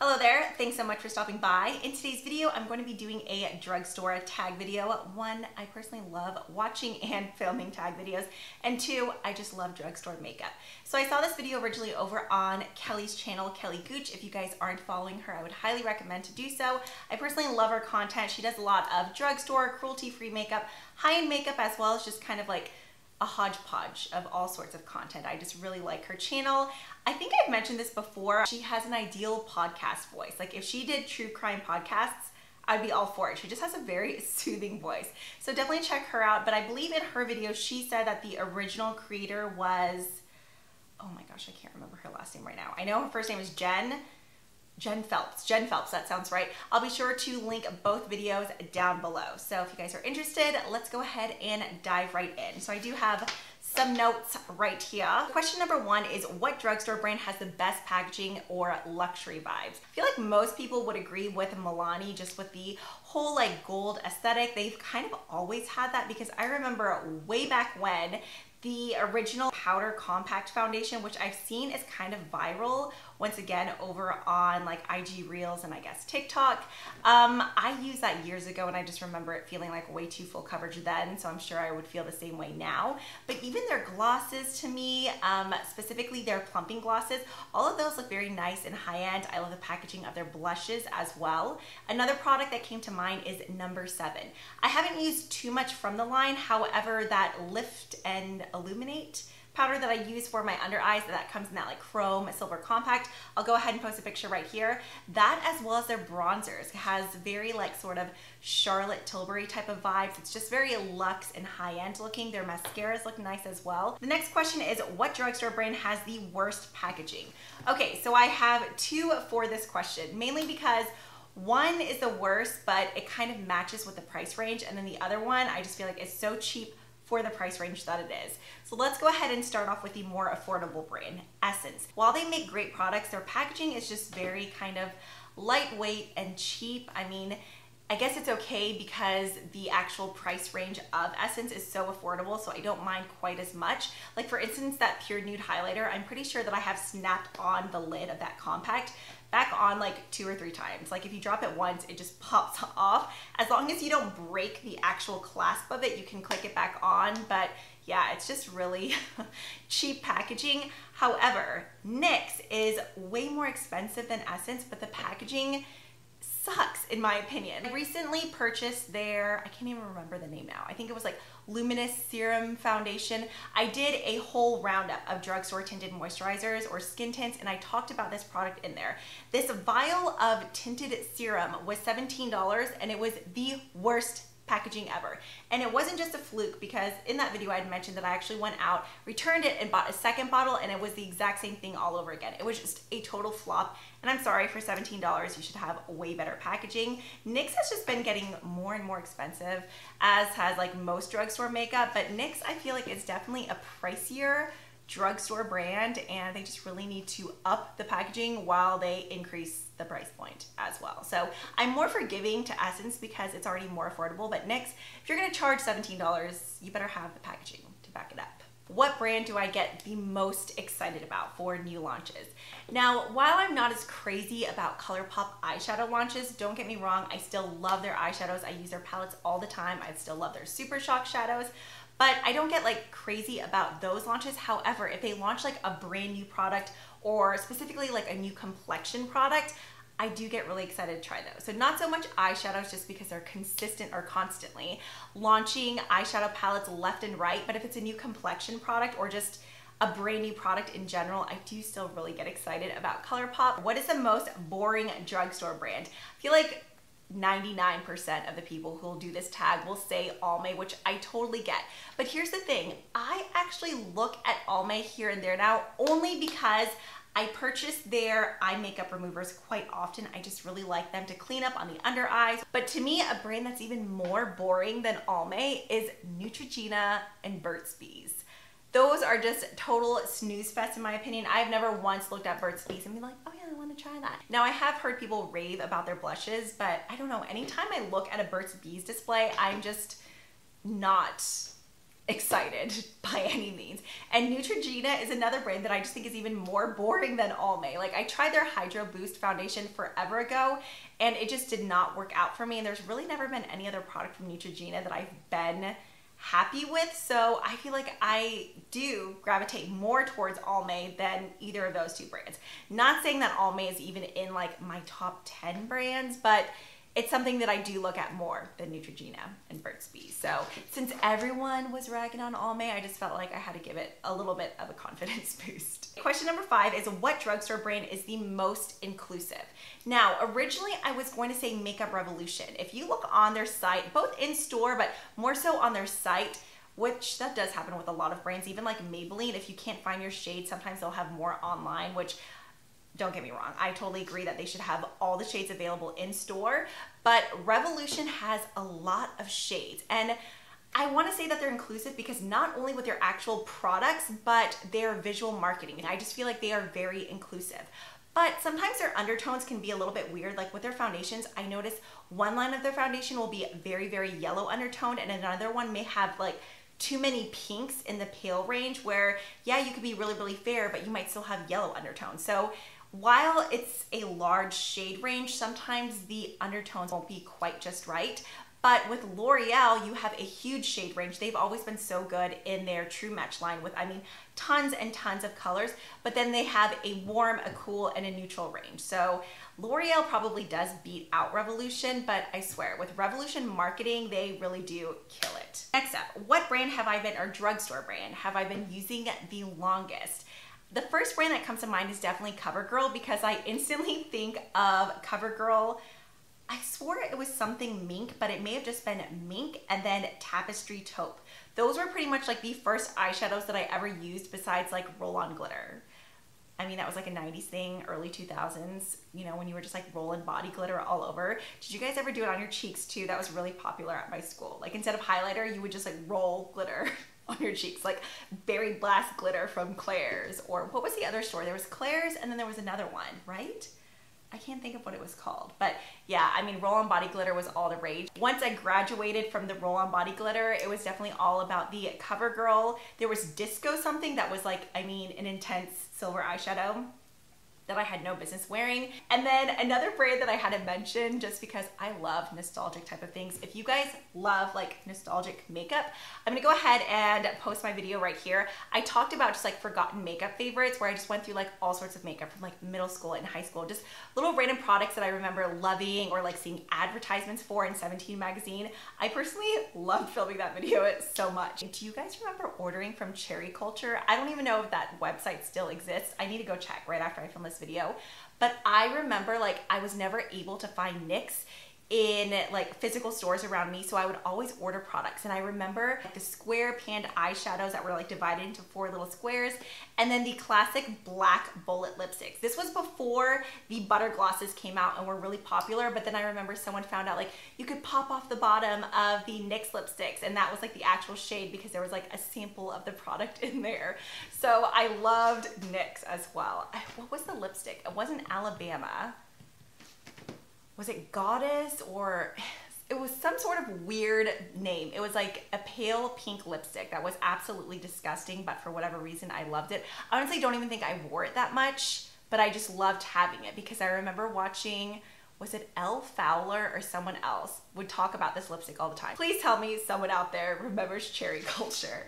Hello there, thanks so much for stopping by. In today's video, I'm going to be doing a drugstore tag video. One, I personally love watching and filming tag videos, and two, I just love drugstore makeup. So I saw this video originally over on Kelly's channel, Kelly Gooch. If you guys aren't following her, I would highly recommend to do so. I personally love her content. She does a lot of drugstore, cruelty-free makeup, high-end makeup, as well as just kind of like a hodgepodge of all sorts of content. I just really like her channel. I think I've mentioned this before. She has an ideal podcast voice. Like if she did true crime podcasts, I'd be all for it. She just has a very soothing voice. So definitely check her out. But I believe in her video, she said that the original creator was, oh my gosh, I can't remember her last name right now. I know her first name is Jen Phelps, that sounds right. I'll be sure to link both videos down below. So if you guys are interested, let's go ahead and dive right in. So I do have some notes right here. Question number one is, what drugstore brand has the best packaging or luxury vibes? I feel like most people would agree with Milani, just with the whole like gold aesthetic. They've kind of always had that, because I remember way back when the original powder compact foundation, which I've seen is kind of viral once again over on like IG Reels and I guess TikTok. I used that years ago and I just remember it feeling like way too full coverage then, so I'm sure I would feel the same way now. But even their glosses to me, specifically their plumping glosses, all of those look very nice and high-end. I love the packaging of their blushes as well. Another product that came to mind is number 7. I haven't used too much from the line, however, that Lift and Illuminate powder that I use for my under eyes, that comes in that like chrome silver compact. I'll go ahead and post a picture right here. That, as well as their bronzers, has very like sort of Charlotte Tilbury type of vibes. It's just very luxe and high-end looking. Their mascaras look nice as well. The next question is, what drugstore brand has the worst packaging? Okay, so I have two for this question, mainly because one is the worst, but it kind of matches with the price range, and then the other one, I just feel like it's so cheap for the price range that it is. So let's go ahead and start off with the more affordable brand, Essence. While they make great products, their packaging is just very kind of lightweight and cheap. I mean, I guess it's okay because the actual price range of Essence is so affordable, so I don't mind quite as much. Like for instance, that Pure Nude highlighter, I'm pretty sure that I have snapped on the lid of that compact back on like 2 or 3 times. Like if you drop it once, it just pops off. As long as you don't break the actual clasp of it, you can click it back on. But yeah, it's just really cheap packaging. However, NYX is way more expensive than Essence, but the packaging sucks in my opinion. I recently purchased their, I can't even remember the name now. I think it was like Luminous Serum Foundation. I did a whole roundup of drugstore tinted moisturizers or skin tints, and I talked about this product in there. This vial of tinted serum was $17, and it was the worst packaging ever. And it wasn't just a fluke, because in that video I had mentioned that I actually went out, returned it, and bought a second bottle, and it was the exact same thing all over again. It was just a total flop, and I'm sorry, for $17 you should have way better packaging. NYX has just been getting more and more expensive, as has like most drugstore makeup, but NYX I feel like is definitely a pricier drugstore brand, and they just really need to up the packaging while they increase the price point as well. So I'm more forgiving to Essence because it's already more affordable, but NYX, if you're gonna charge $17, you better have the packaging to back it up. What brand do I get the most excited about for new launches? Now, while I'm not as crazy about ColourPop eyeshadow launches, don't get me wrong, I still love their eyeshadows. I use their palettes all the time. I still love their Super Shock shadows, but I don't get like crazy about those launches. However, if they launch like a brand new product, or specifically like a new complexion product, I do get really excited to try those. So not so much eyeshadows, just because they're consistent or constantly launching eyeshadow palettes left and right, but if it's a new complexion product or just a brand new product in general, I do still really get excited about ColourPop. What is the most boring drugstore brand? I feel like 99% of the people who will do this tag will say Almay, which I totally get. But here's the thing, I actually look at Almay here and there now, only because I purchase their eye makeup removers quite often. I just really like them to clean up on the under eyes. But to me, a brand that's even more boring than Almay is Neutrogena and Burt's Bees. Those are just total snooze fest in my opinion. I've never once looked at Burt's Bees and been like, oh yeah, I want to try that. Now I have heard people rave about their blushes, but I don't know, anytime I look at a Burt's Bees display, I'm just not excited by any means. And Neutrogena is another brand that I just think is even more boring than Almay. Like I tried their Hydro Boost foundation forever ago and it just did not work out for me. And there's really never been any other product from Neutrogena that I've been happy with. So I feel like I do gravitate more towards Almay than either of those two brands. Not saying that Almay is even in like my top 10 brands, but it's something that I do look at more than Neutrogena and Burt's Bees. So since everyone was ragging on Almay, I just felt like I had to give it a little bit of a confidence boost. Question number 5 is what drugstore brand is the most inclusive? Now, originally I was going to say Makeup Revolution. If you look on their site, both in store, but more so on their site, which that does happen with a lot of brands, even like Maybelline, if you can't find your shade, sometimes they'll have more online, which don't get me wrong, I totally agree that they should have all the shades available in store, but Revolution has a lot of shades. And I want to say that they're inclusive because not only with their actual products, but their visual marketing. And I just feel like they are very inclusive. But sometimes their undertones can be a little bit weird. Like with their foundations, I notice one line of their foundation will be very, very yellow undertoned and another one may have like too many pinks in the pale range where, yeah, you could be really, really fair, but you might still have yellow undertones. So while it's a large shade range, sometimes the undertones won't be quite just right. But with L'Oreal, you have a huge shade range. They've always been so good in their True Match line with, I mean, tons and tons of colors, but then they have a warm, a cool, and a neutral range. So L'Oreal probably does beat out Revolution, but I swear, with Revolution marketing, they really do kill it. Next up, what brand have I been, or drugstore brand, have I been using the longest? The first brand that comes to mind is definitely CoverGirl because I instantly think of CoverGirl. I swore it was something mink, but it may have just been mink and then Tapestry Taupe. Those were pretty much like the first eyeshadows that I ever used besides like roll-on glitter. I mean, that was like a 90s thing, early 2000s, you know, when you were just like rolling body glitter all over. Did you guys ever do it on your cheeks too? That was really popular at my school. Like instead of highlighter, you would just like roll glitter on your cheeks, like Berry Blast glitter from Claire's, or what was the other store? There was Claire's and then there was another one, right? I can't think of what it was called, but yeah, I mean, roll-on body glitter was all the rage. Once I graduated from the roll-on body glitter, it was definitely all about the CoverGirl. There was Disco something that was like, I mean, an intense silver eyeshadow that I had no business wearing. And then another brand that I had to mention just because I love nostalgic type of things. If you guys love like nostalgic makeup, I'm gonna go ahead and post my video right here. I talked about just like forgotten makeup favorites where I just went through like all sorts of makeup from like middle school and high school, just little random products that I remember loving or like seeing advertisements for in 17 magazine. I personally loved filming that video so much. Do you guys remember ordering from Cherry Culture? I don't even know if that website still exists. I need to go check right after I film this video. But I remember like I was never able to find NYX in like physical stores around me, so I would always order products. And I remember like, the square panned eyeshadows that were like divided into 4 little squares, and then the classic black bullet lipsticks. This was before the butter glosses came out and were really popular, but then I remember someone found out like you could pop off the bottom of the NYX lipsticks and that was like the actual shade because there was like a sample of the product in there. So I loved NYX as well. What was the lipstick? It wasn't Alabama. Was it Goddess, or it was some sort of weird name. It was like a pale pink lipstick that was absolutely disgusting, but for whatever reason, I loved it. I honestly don't even think I wore it that much, but I just loved having it because I remember watching, was it Elle Fowler or someone else would talk about this lipstick all the time. Please tell me someone out there remembers Cherry Culture.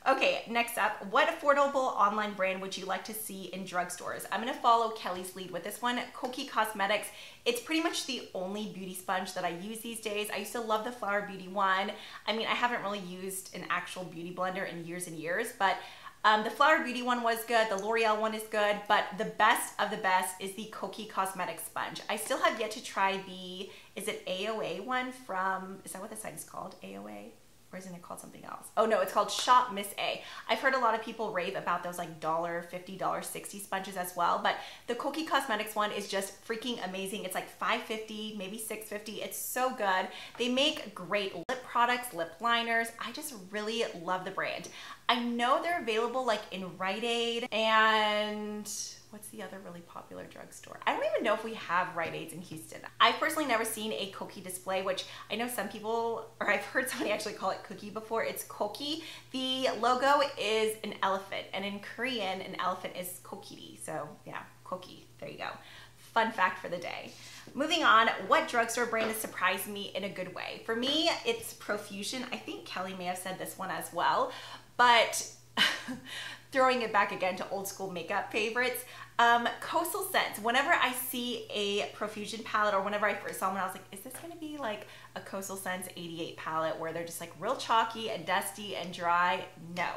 Okay, next up, what affordable online brand would you like to see in drugstores? I'm gonna follow Kelly's lead with this one, Kokie Cosmetics. It's pretty much the only beauty sponge that I use these days. I used to love the Flower Beauty one. I mean, I haven't really used an actual beauty blender in years and years, but the Flower Beauty one was good, the L'Oreal one is good, but the best of the best is the Kokie Cosmetics sponge. I still have yet to try the, is it a.k.a. one from, is that what the site is called, a.k.a.? Or isn't it called something else? Oh no, it's called Shop Miss A. I've heard a lot of people rave about those like $50, $60 sponges as well, but the Kokie Cosmetics one is just freaking amazing. It's like $5.50, maybe $6.50. It's so good. They make great lip products, lip liners. I just really love the brand. I know they're available like in Rite Aid and what's the other really popular drugstore? I don't even know if we have Rite Aids in Houston. I've personally never seen a cookie display, which I know some people, or I've heard somebody actually call it cookie before. It's koki. The logo is an elephant, and in Korean, an elephant is kokiri. So yeah, koki. There you go. Fun fact for the day. Moving on, what drugstore brand has surprised me in a good way? For me, it's Profusion. I think Kelly may have said this one as well, but throwing it back again to old school makeup favorites, Coastal Scents. Whenever I see a Profusion palette, or whenever I first saw one, I was like, is this gonna be like a Coastal Scents 88 palette where they're just like real chalky and dusty and dry? No.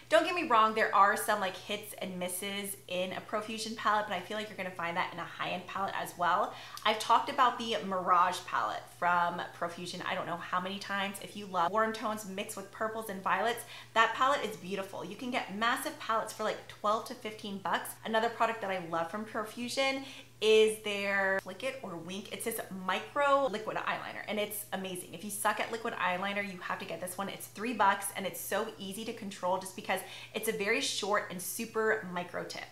Don't get me wrong, there are some like hits and misses in a Profusion palette, but I feel like you're gonna find that in a high-end palette as well. I've talked about the Mirage palette from Profusion I don't know how many times. If you love warm tones mixed with purples and violets, that palette is beautiful. You can get massive palettes for like 12 to 15 bucks. Another product that I love from Profusion is their Flick It or Wink. It's this micro liquid eyeliner, and it's amazing. If you suck at liquid eyeliner, you have to get this one. It's $3 and it's so easy to control just because it's a very short and super micro tip.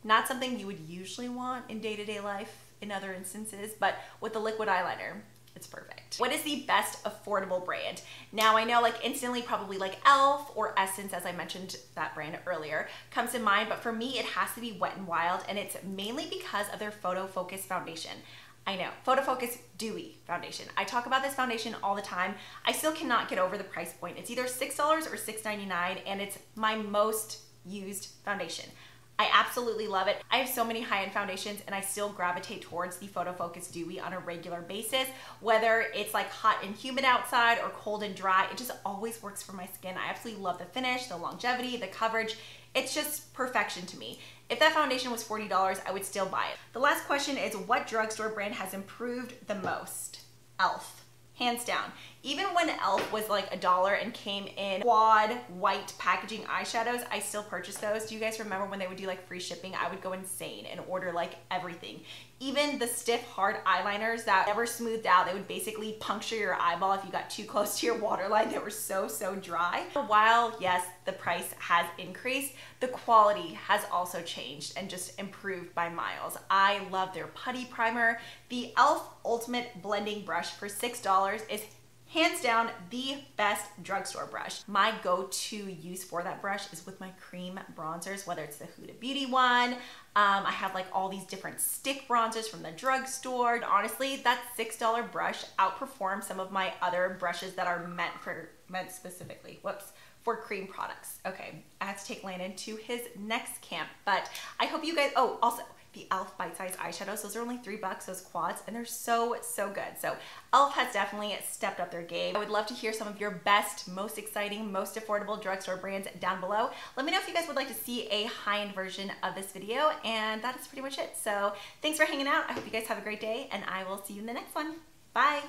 Not something you would usually want in day-to-day life in other instances, but with the liquid eyeliner, it's perfect. What is the best affordable brand? Now I know like instantly probably like e.l.f. or Essence, as I mentioned that brand earlier, comes to mind, but for me it has to be Wet n Wild, and it's mainly because of their Photo Focus foundation. I know, Photo Focus Dewy foundation. I talk about this foundation all the time. I still cannot get over the price point. It's either $6 or $6.99, and it's my most used foundation. I absolutely love it. I have so many high-end foundations, and I still gravitate towards the Photo Focus Dewy on a regular basis. Whether it's like hot and humid outside or cold and dry, it just always works for my skin. I absolutely love the finish, the longevity, the coverage. It's just perfection to me. If that foundation was $40, I would still buy it. The last question is, what drugstore brand has improved the most? e.l.f. Hands down. Even when e.l.f. was like $1 and came in quad white packaging eyeshadows, I still purchased those. Do you guys remember when they would do like free shipping? I would go insane and order like everything. Even the stiff, hard eyeliners that never smoothed out, they would basically puncture your eyeball if you got too close to your waterline. They were so dry. While yes, the price has increased, the quality has also changed and just improved by miles. I love their putty primer. The e.l.f. Ultimate Blending Brush for $6 is hands down the best drugstore brush. My go-to use for that brush is with my cream bronzers, whether it's the Huda Beauty one. I have like all these different stick bronzers from the drugstore. Honestly, that $6 brush outperforms some of my other brushes that are meant specifically, for cream products. Okay, I have to take Landon to his next camp, but I hope you guys, oh, also, the e.l.f. bite-sized eyeshadows. Those are only $3, those quads, and they're so good. So e.l.f. has definitely stepped up their game. I would love to hear some of your best, most exciting, most affordable drugstore brands down below. Let me know if you guys would like to see a high-end version of this video, and that is pretty much it. So thanks for hanging out. I hope you guys have a great day, and I will see you in the next one. Bye.